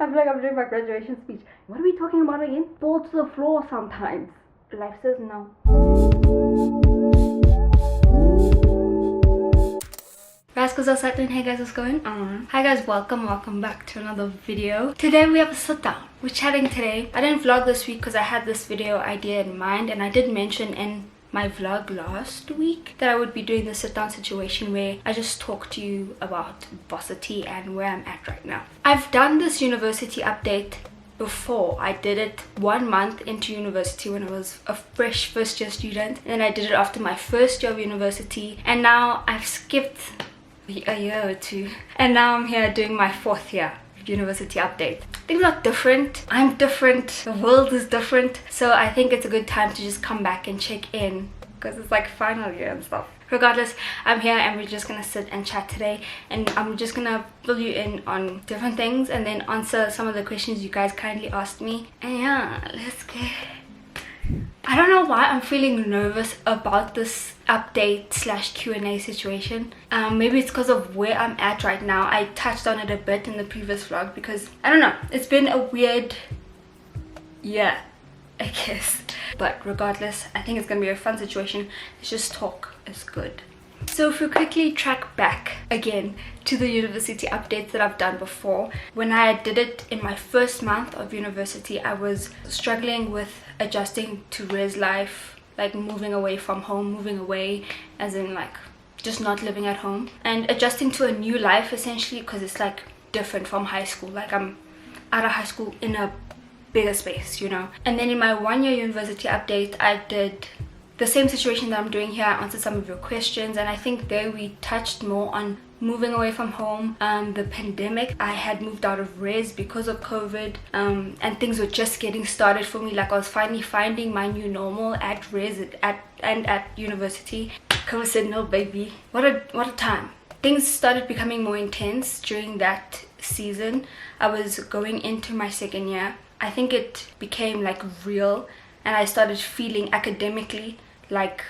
I feel like I'm doing my graduation speech. What are we talking about again? Fall to the floor sometimes. Life says no. Rascals are settling. Hey guys, what's going on? Hi guys, welcome back to another video. Today we have a sit down. We're chatting today. I didn't vlog this week because I had this video idea in mind, and I did mention in my vlog last week that I would be doing the sit down situation where I just talk to you about varsity and where I'm at right now. I've done this university update before. I did it 1 month into university when I was a fresh first year student, and then I did it after my first year of university, and now I've skipped a year or two, and now I'm here doing my 4th year university update. Things are different. I'm different. The world is different. So I think it's a good time to just come back and check in because it's like final year and stuff. Regardless, I'm here and we're just gonna sit and chat today, and I'm just gonna fill you in on different things and then answer some of the questions you guys kindly asked me. And yeah, let's get... I don't know why I'm feeling nervous about this update slash Q&A situation. Maybe it's because of where I'm at right now. I touched on it a bit in the previous vlog because I don't know, it's been a weird year, I guess. But regardless, I think it's gonna be a fun situation. Let's just talk. It's good. So if we quickly track back again to the university updates that I've done before, when I did it in my first month of university, I was struggling with adjusting to res life, like moving away from home, moving away as in like just not living at home, and adjusting to a new life essentially, because it's like different from high school. Like I'm out of high school in a bigger space, you know. And then in my 1 year university update, I did the same situation that I'm doing here. I answered some of your questions, and I think there we touched more on moving away from home, the pandemic. I had moved out of res because of COVID, and things were just getting started for me. Like I was finally finding my new normal at res and at university. COVID said no, baby. What a time. Things started becoming more intense during that season. I was going into my 2nd year. I think it became like real, and I started feeling academically like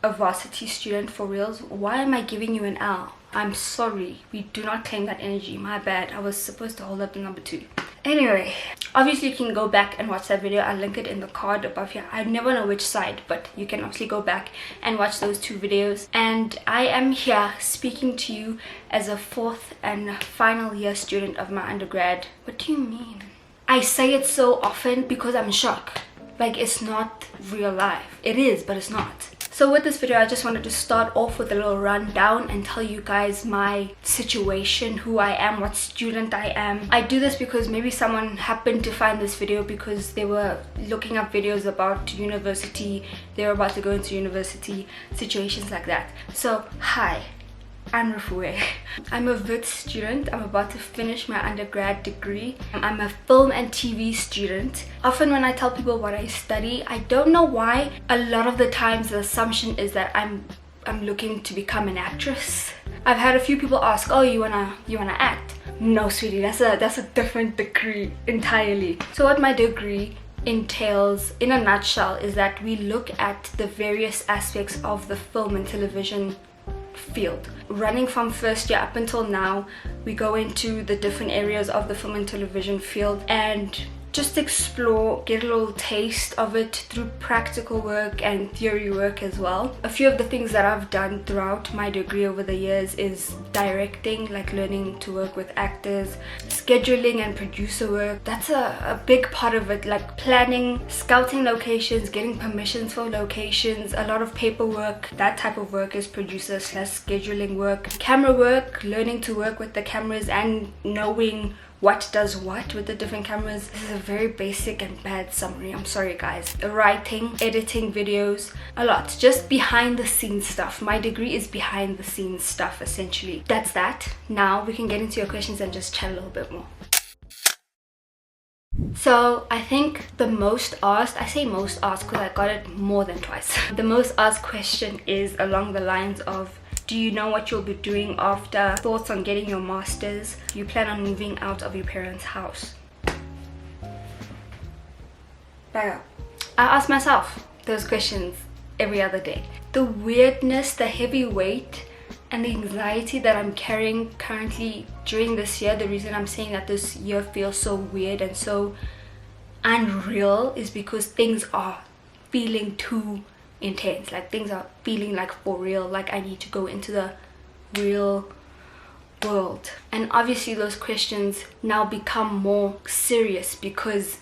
a varsity student for reals. Why am I giving you an L? I'm sorry. We do not claim that energy. My bad. I was supposed to hold up the number 2. Anyway, obviously you can go back and watch that video. I'll link it in the card above here. I never know which side, but you can obviously go back and watch those 2 videos. And I am here speaking to you as a 4th and final year student of my undergrad. What do you mean? I say it so often because I'm shocked. Like, it's not real life. It is, but it's not. So with this video, I just wanted to start off with a little rundown and tell you guys my situation, who I am, what student I am. I do this because maybe someone happened to find this video because they were looking up videos about university, they were about to go into university, situations like that. So, hi. I'm Refuwe. I'm a Wits student. I'm about to finish my undergrad degree. I'm a film and TV student. Often when I tell people what I study, I don't know why, a lot of the times the assumption is that I'm looking to become an actress. I've had a few people ask, oh, you wanna act? No, sweetie, that's a different degree entirely. So what my degree entails in a nutshell is that we look at the various aspects of the film and television field. Running from first year up until now, we go into the different areas of the film and television field and just explore, get a little taste of it through practical work and theory work as well. A few of the things that I've done throughout my degree over the years is directing, like learning to work with actors, scheduling and producer work. That's a big part of it, like planning, scouting locations, getting permissions for locations, a lot of paperwork. That type of work is producer slash scheduling work. Camera work, learning to work with the cameras and knowing what does what with the different cameras. This is a very basic and bad summary, I'm sorry guys. Writing, editing videos, a lot, just behind the scenes stuff. My degree is behind the scenes stuff essentially. That's that. Now we can get into your questions and just chat a little bit more. So I think the most asked, I say most asked because I got it more than twice. The most asked question is along the lines of, do you know what you'll be doing after? Thoughts on getting your master's? Do you plan on moving out of your parents' house? Back up. I ask myself those questions every other day. The weirdness, the heavy weight and the anxiety that I'm carrying currently during this year, the reason I'm saying that this year feels so weird and so unreal is because things are feeling too intense. Like things are feeling like for real, like I need to go into the real world. And obviously those questions now become more serious because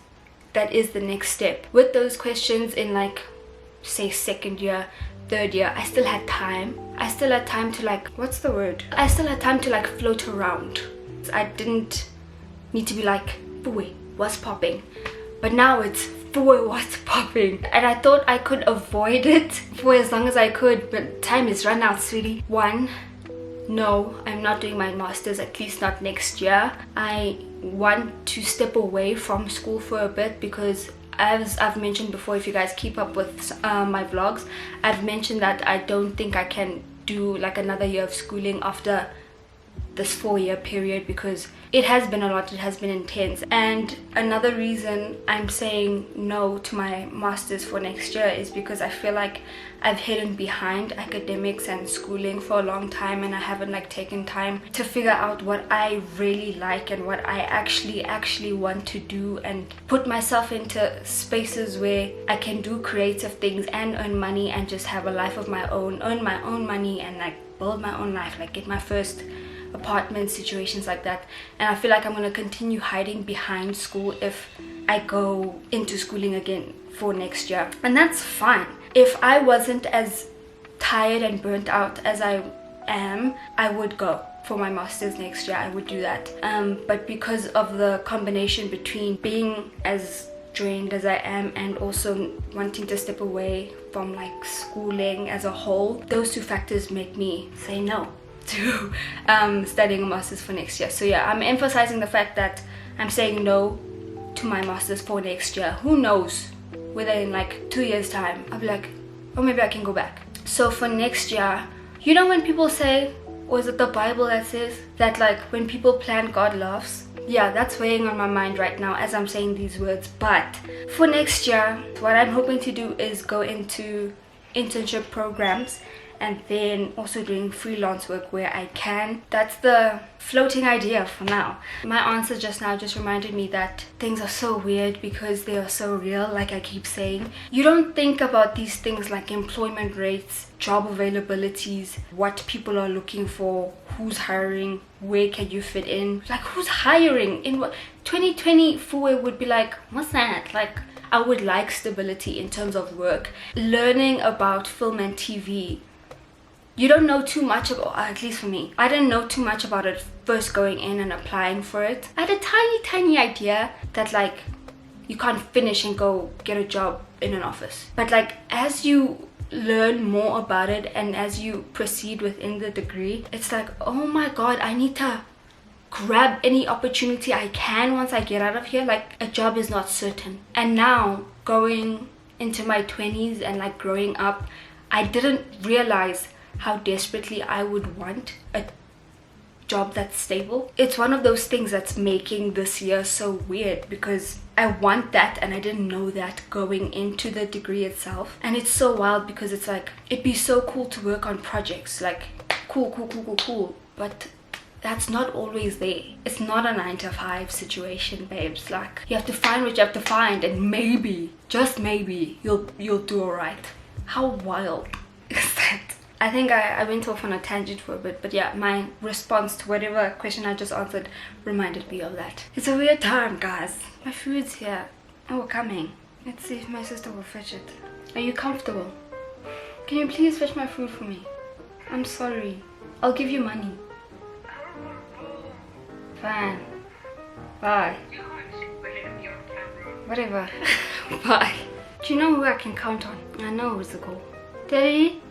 that is the next step. With those questions in like say second year, third year, I still had time. I still had time to like, what's the word? I still had time to like float around. I didn't need to be like, boy, what's popping? But now it's, boy, what's popping? And I thought I could avoid it for as long as I could, but time is run out, sweetie. One, no, I'm not doing my master's, at least not next year. I want to step away from school for a bit because as I've mentioned before, if you guys keep up with my vlogs, I've mentioned that I don't think I can do like another year of schooling after this 4-year period because it has been a lot, it has been intense. And another reason I'm saying no to my masters for next year is because I feel like I've hidden behind academics and schooling for a long time, and I haven't like taken time to figure out what I really like and what I actually want to do, and put myself into spaces where I can do creative things and earn money and just have a life of my own, earn my own money and like build my own life, like get my first apartment, situations like that. And I feel like I'm going to continue hiding behind school if I go into schooling again for next year, and that's fine. If I wasn't as tired and burnt out as I am, I would go for my master's next year. I would do that, but because of the combination between being as drained as I am and also wanting to step away from like schooling as a whole, those two factors make me say no to studying a master's for next year. So yeah, I'm emphasizing the fact that I'm saying no to my master's for next year. Who knows whether in like 2 years time I'll be like, oh, maybe I can go back. So for next year, you know when people say, or is it the Bible that says that like when people plan, God laughs? Yeah, that's weighing on my mind right now as I'm saying these words. But for next year, what I'm hoping to do is go into internship programs and then also doing freelance work where I can. That's the floating idea for now. My answer just now just reminded me that things are so weird because they are so real, like I keep saying. You don't think about these things like employment rates, job availabilities, what people are looking for, who's hiring, where can you fit in. Like who's hiring? In what 2024 would be like, what's that? Like I would like stability in terms of work. Learning about film and TV, you don't know too much about, at least for me, I didn't know too much about it first going in and applying for it. I had a tiny idea that like you can't finish and go get a job in an office, but like as you learn more about it and as you proceed within the degree, it's like, oh my god, I need to grab any opportunity I can once I get out of here. Like a job is not certain. And now going into my 20s and like growing up, I didn't realize how desperately I would want a job that's stable. It's one of those things that's making this year so weird because I want that and I didn't know that going into the degree itself. And it's so wild because it's like, it'd be so cool to work on projects, like cool, but that's not always there. It's not a 9-to-5 situation, babes. Like you have to find what you have to find, and maybe, just maybe, you'll do alright. How wild is that? I think I went off on a tangent for a bit, but yeah, my response to whatever question I just answered reminded me of that. It's a weird time, guys. My food's here. Oh, we're coming. Let's see if my sister will fetch it. Are you comfortable? Can you please fetch my food for me? I'm sorry. I'll give you money. Fine. Bye. Whatever. Bye. Do you know who I can count on? I know who's the goal. Daddy?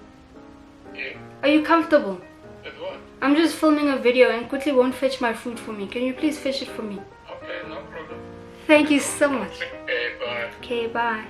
Yeah. Are you comfortable? With what? I'm just filming a video and quickly won't fetch my food for me. Can you please fetch it for me? Okay, no problem. Thank you so much. Okay, bye. Okay, bye.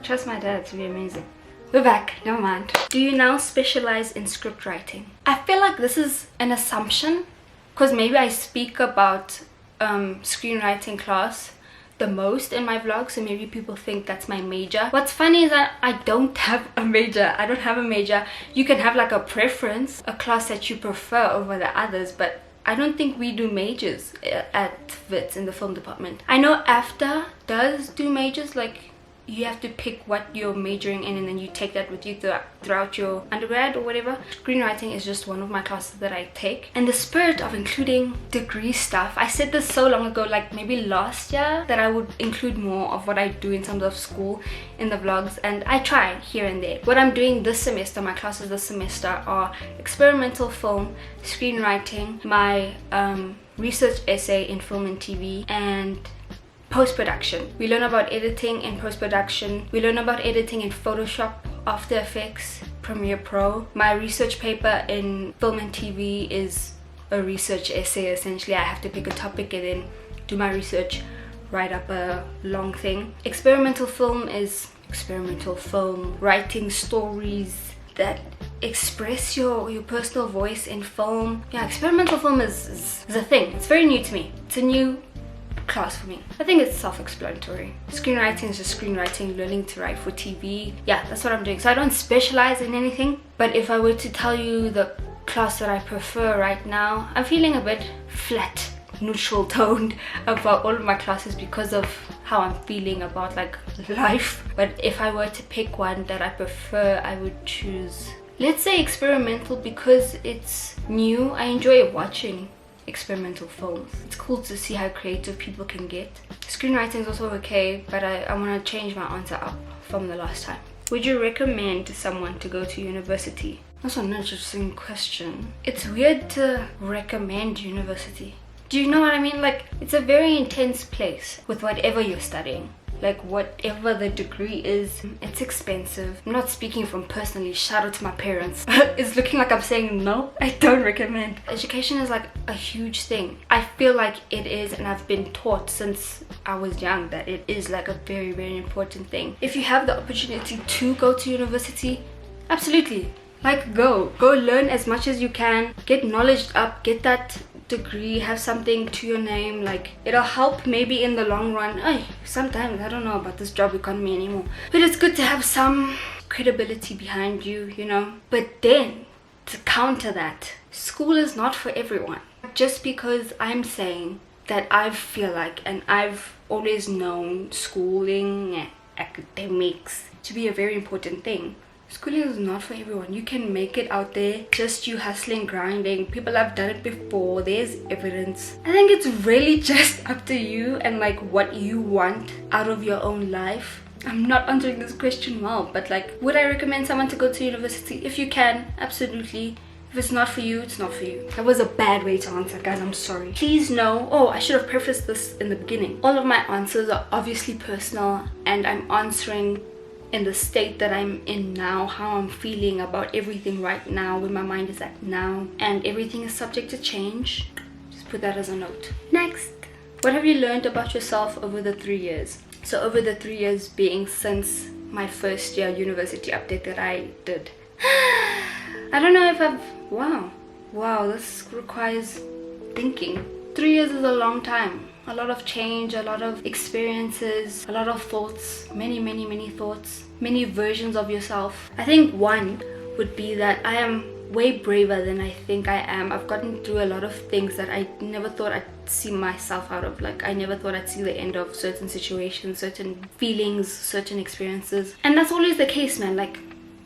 Trust my dad to be amazing. We're back, never mind. Do you now specialize in script writing? I feel like this is an assumption because maybe I speak about screenwriting class the most in my vlog, so maybe people think that's my major. What's funny is that I don't have a major. I don't have a major. You can have like a preference, a class that you prefer over the others, but I don't think we do majors at Wits in the film department. I know AFDA does do majors, like you have to pick what you're majoring in and then you take that with you throughout your undergrad or whatever. Screenwriting is just one of my classes that I take. In the spirit of including degree stuff, I said this so long ago, like maybe last year, that I would include more of what I do in terms of school in the vlogs, and I try here and there. What I'm doing this semester, my classes this semester are experimental film, screenwriting, my research essay in film and TV, and post-production. We learn about editing in post-production. We learn about editing in Photoshop, After Effects, Premiere Pro. My research paper in film and TV is a research essay. Essentially, I have to pick a topic and then do my research, write up a long thing. Experimental film is experimental film, writing stories that express your personal voice in film. Yeah, experimental film is a thing. It's very new to me. It's a new class for me. I think it's self-explanatory. Screenwriting is just screenwriting, learning to write for TV. Yeah, that's what I'm doing. So I don't specialize in anything, but if I were to tell you the class that I prefer right now, I'm feeling a bit flat, neutral toned about all of my classes because of how I'm feeling about like life. But if I were to pick one that I prefer, I would choose, let's say, experimental, because it's new. I enjoy watching experimental films. It's cool to see how creative people can get. Screenwriting is also okay, but I want to change my answer up from the last time. Would you recommend someone to go to university? That's an interesting question. It's weird to recommend university. Do you know what I mean? Like, it's a very intense place with whatever you're studying. Like, whatever the degree is, it's expensive. I'm not speaking from personally, shout out to my parents. It's looking like I'm saying no, I don't recommend. Education is like a huge thing. I feel like it is, and I've been taught since I was young that it is like a very, very important thing. If you have the opportunity to go to university, absolutely, like go learn as much as you can, get knowledge up, get that degree, have something to your name. Like, it'll help maybe in the long run. Sometimes I don't know about this job economy anymore, but it's good to have some credibility behind you, you know. But then to counter that, school is not for everyone. Just because I'm saying that I feel like, and I've always known schooling and academics to be a very important thing, schooling is not for everyone. You can make it out there, just you hustling, grinding. People have done it before. There's evidence. I think it's really just up to you and like what you want out of your own life. I'm not answering this question well, but like, would I recommend someone to go to university? If you can, absolutely. If it's not for you, it's not for you. That was a bad way to answer, guys. I'm sorry. Please know, I should have prefaced this in the beginning. All of my answers are obviously personal, and I'm answering in the state that I'm in now, how I'm feeling about everything right now, where my mind is at now, and everything is subject to change. Just put that as a note. Next, what have you learned about yourself over the 3 years? So over the 3 years being since my first year university update that I did, I don't know if wow, this requires thinking. 3 years is a long time. A lot of change, a lot of experiences, a lot of thoughts, many thoughts, many versions of yourself. I think one would be that I am way braver than I think I am. I've gotten through a lot of things that I never thought I'd see myself out of. Like, I never thought I'd see the end of certain situations, certain feelings, certain experiences. And that's always the case, man. Like,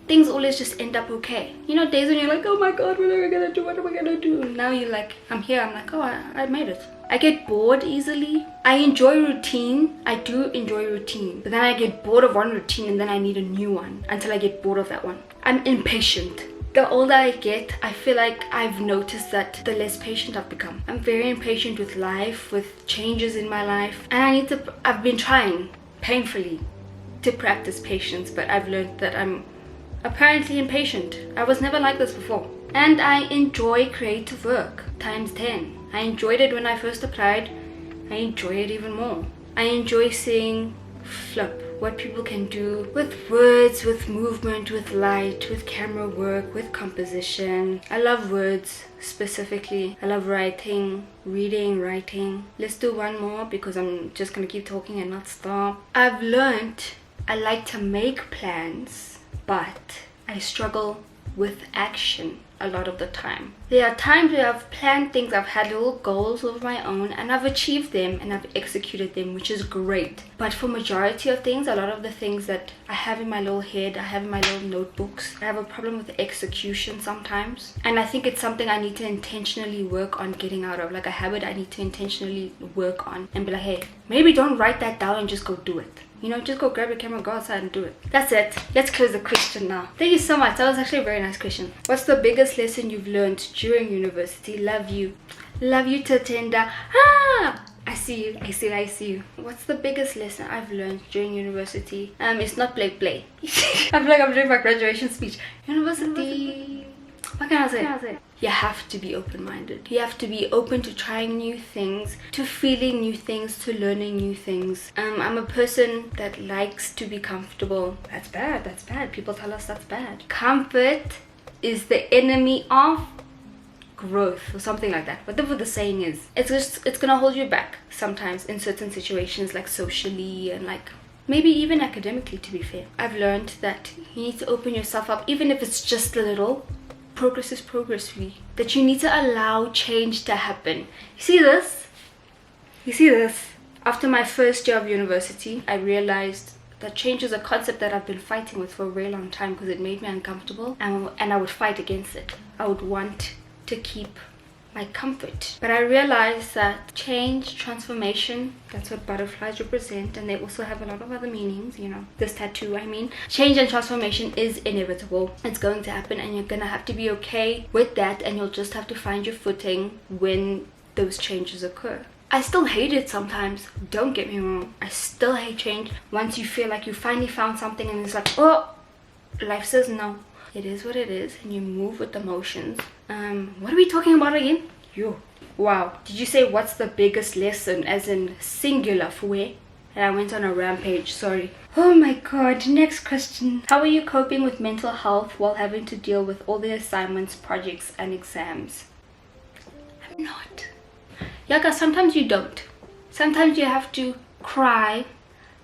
things always just end up okay. You know, days when you're like, oh my god, what am I gonna do? What am I gonna do? And now you're like, I'm here. I'm like, I made it. I get bored easily. I enjoy routine. I do enjoy routine. But then I get bored of one routine and then I need a new one until I get bored of that one. I'm impatient. The older I get, I feel like I've noticed that the less patient I've become. I'm very impatient with life, with changes in my life. And I've been trying, painfully, to practice patience, but I've learned that I'm apparently impatient. I was never like this before. And I enjoy creative work times 10. I enjoyed it when I first applied. I enjoy it even more. I enjoy seeing flip what people can do with words, with movement, with light, with camera work, with composition. I love words specifically. I love writing, reading, writing. Let's do one more because I'm just gonna keep talking and not stop. I've learned I like to make plans, but I struggle with action a lot of the time. There are times where I've planned things, I've had little goals of my own, and I've achieved them and I've executed them, which is great. But for majority of things, a lot of the things that I have in my little head, I have in my little notebooks, I have a problem with execution sometimes. And I think it's something I need to intentionally work on getting out of, like a habit I need to intentionally work on and be like, hey, maybe don't write that down and just go do it. You know, just go grab your camera, go outside and do it. That's it. Let's close the question now. Thank you so much. That was actually a very nice question. What's the biggest lesson you've learned during university? Love you. Love you, Tatenda. Ah! I see you. I see you. What's the biggest lesson I've learned during university? It's not play. I feel like I'm doing my graduation speech. University. What can I say? You have to be open-minded. You have to be open to trying new things, to feeling new things, to learning new things. I'm a person that likes to be comfortable. That's bad. People tell us that's bad. Comfort is the enemy of growth or something like that. Whatever the saying is. It's gonna hold you back sometimes in certain situations, like socially and like maybe even academically, to be fair. I've learned that you need to open yourself up, even if it's just a little. Progress is progress for you. That you need to allow change to happen. You see this? After my first year of university, I realized that change is a concept that I've been fighting with for a very long time because it made me uncomfortable, and I would fight against it. I would want to keep my comfort. But I realized that change, transformation, that's what butterflies represent, and they also have a lot of other meanings, you know, this tattoo, I mean. Change and transformation is inevitable. It's going to happen, and you're gonna have to be okay with that, and you'll just have to find your footing when those changes occur. I still hate it sometimes, don't get me wrong. I still hate change. Once you feel like you finally found something and it's like, oh, life says no. It is what it is, and you move with emotions. What are we talking about again? Wow. Did you say what's the biggest lesson, as in singular, Fue? And I went on a rampage, sorry. Oh my god, next question. How are you coping with mental health while having to deal with all the assignments, projects, and exams? I'm not. Yeah, guys, sometimes you don't. Sometimes you have to cry,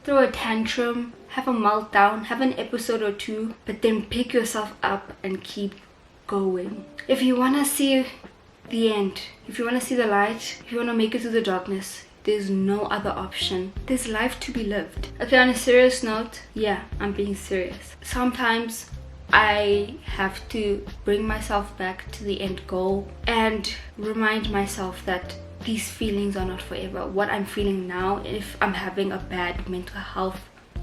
throw a tantrum, have a meltdown, have an episode or two, but then pick yourself up and keep going. If you want to see the end, if you want to see the light, if you want to make it through the darkness, there's no other option. There's life to be lived. Okay, on a serious note, yeah, I'm being serious. Sometimes I have to bring myself back to the end goal and remind myself that these feelings are not forever. What I'm feeling now, if I'm having a bad mental health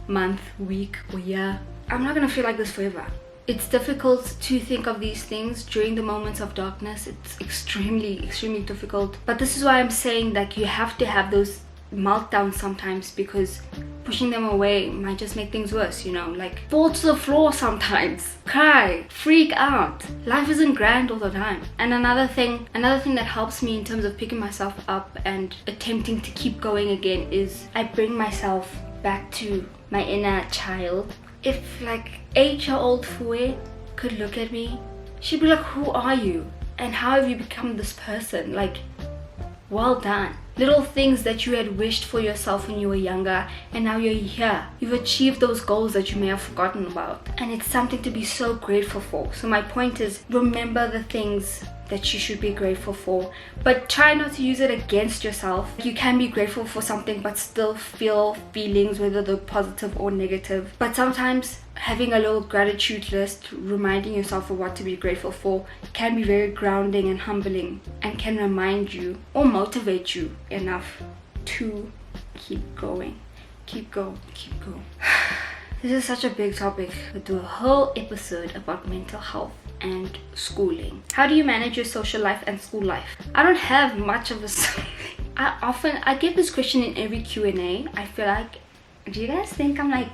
month, week, or year, I'm not gonna feel like this forever. It's difficult to think of these things during the moments of darkness. It's extremely difficult. But this is why I'm saying that you have to have those meltdowns sometimes, because pushing them away might just make things worse, you know, like fall to the floor sometimes, cry, freak out. Life isn't grand all the time. And another thing that helps me in terms of picking myself up and attempting to keep going again is I bring myself back to my inner child. If like 8-year-old Fue could look at me, she'd be like, who are you? And how have you become this person? Like, well done. Little things that you had wished for yourself when you were younger, and now you're here. You've achieved those goals that you may have forgotten about. And it's something to be so grateful for. So my point is, remember the things that you should be grateful for, but try not to use it against yourself. You can be grateful for something but still feel feelings, whether they're positive or negative. But sometimes having a little gratitude list, reminding yourself of what to be grateful for, can be very grounding and humbling, and can remind you or motivate you enough to keep going. This is such a big topic. We'll do a whole episode about mental health and schooling. How do you manage your social life and school life? I don't have much of a I get this question in every Q&A. I feel like, do you guys think I'm like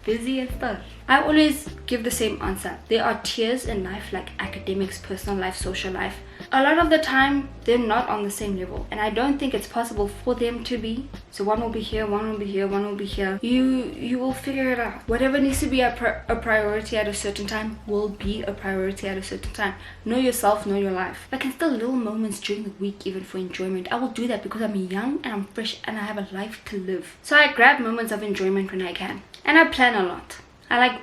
busy and stuff? I always give the same answer. There are tiers in life, like academics, personal life, social life. a lot of the time they're not on the same level, and I don't think it's possible for them to be. So one will be here, one will be here, one will be here. You will figure it out. Whatever needs to be a priority at a certain time will be a priority at a certain time. Know yourself, know your life. Like, and still little moments during the week, even for enjoyment, I will do that because I'm young and I'm fresh and I have a life to live. So I grab moments of enjoyment when I can, and I plan a lot. I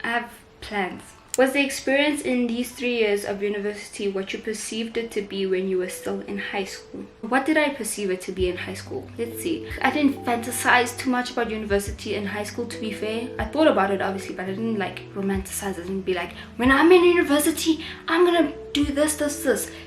have plans. Was the experience in these 3 years of university what you perceived it to be when you were still in high school? What did I perceive it to be in high school? Let's see. I didn't fantasize too much about university in high school, to be fair. I thought about it obviously, but I didn't like romanticize it. I didn't be like, when I'm in university, I'm gonna do this.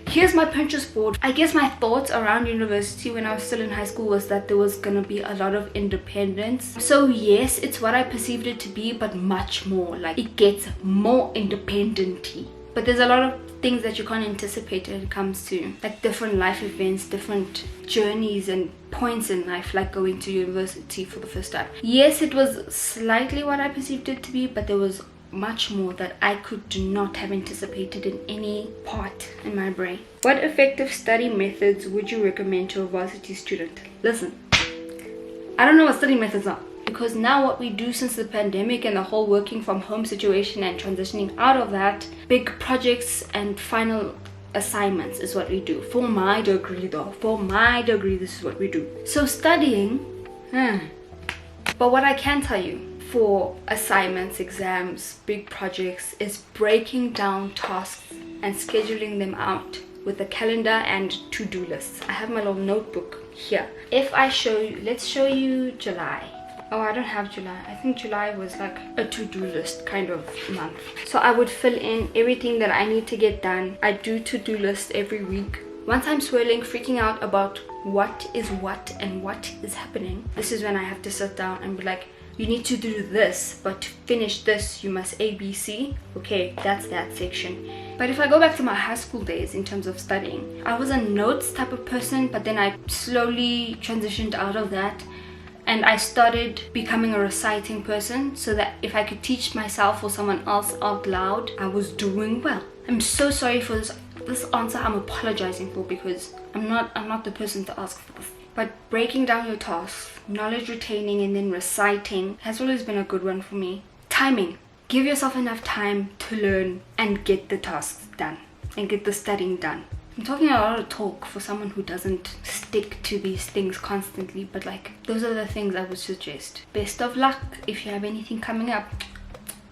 Here's my Pinterest board. I guess my thoughts around university when I was still in high school was that there was gonna be a lot of independence. So yes, it's what I perceived it to be, but much more. Like, it gets more independent-y. But there's a lot of things that you can't anticipate when it comes to like different life events, different journeys and points in life, like going to university for the first time. Yes, it was slightly what I perceived it to be, but there was much more that I could not have anticipated in any part in my brain. What effective study methods would you recommend to a varsity student? Listen, I don't know what study methods are, because now what we do since the pandemic and the whole working from home situation and transitioning out of that, big projects and final assignments is what we do. For my degree though, for my degree, this is what we do. So studying, but what I can tell you for assignments, exams, big projects is breaking down tasks and scheduling them out with a calendar and to-do lists. I have my little notebook here. If I show you, let's show you July. Oh, I don't have July. I think July was like a to-do list kind of month. So I would fill in everything that I need to get done. I do to-do lists every week. Once I'm swirling, freaking out about what is what and what is happening, this is when I have to sit down and be like, you need to do this, but to finish this you must ABC. Okay, that's that section. But if I go back to my high school days in terms of studying, I was a notes type of person, but then I slowly transitioned out of that and I started becoming a reciting person, so that if I could teach myself or someone else out loud, I was doing well. I'm so sorry for this answer. I'm apologizing for, because I'm not the person to ask for this. But breaking down your tasks, knowledge retaining, and then reciting has always been a good one for me. Timing. Give yourself enough time to learn and get the tasks done and get the studying done. I'm talking a lot of talk for someone who doesn't stick to these things constantly, but like, those are the things I would suggest. Best of luck if you have anything coming up.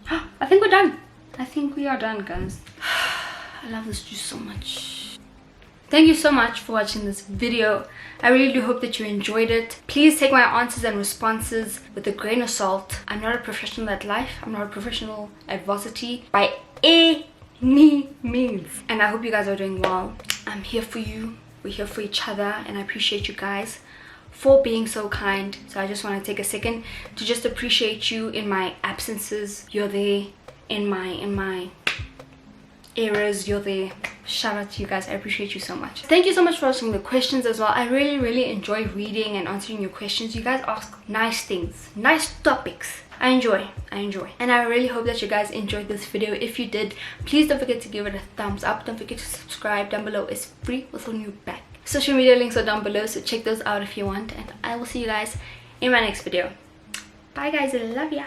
I think we're done. I think we are done, guys. I love this juice so much. Thank you so much for watching this video. I really do hope that you enjoyed it. Please take my answers and responses with a grain of salt. I'm not a professional at life. I'm not a professional at varsity by any means. And I hope you guys are doing well. I'm here for you. We're here for each other, and I appreciate you guys for being so kind. So I just want to take a second to just appreciate you in my absences. You're there in my errors, you're there. Shout out to you guys. I appreciate you so much. Thank you so much for asking the questions as well. I really enjoy reading and answering your questions. You guys ask nice things, nice topics. I enjoy, and I really hope that you guys enjoyed this video. If you did, please don't forget to give it a thumbs up. Don't forget to subscribe. Down below is free with a new back. Social media links are down below, so check those out if you want, and I will see you guys in my next video. Bye guys, I love ya.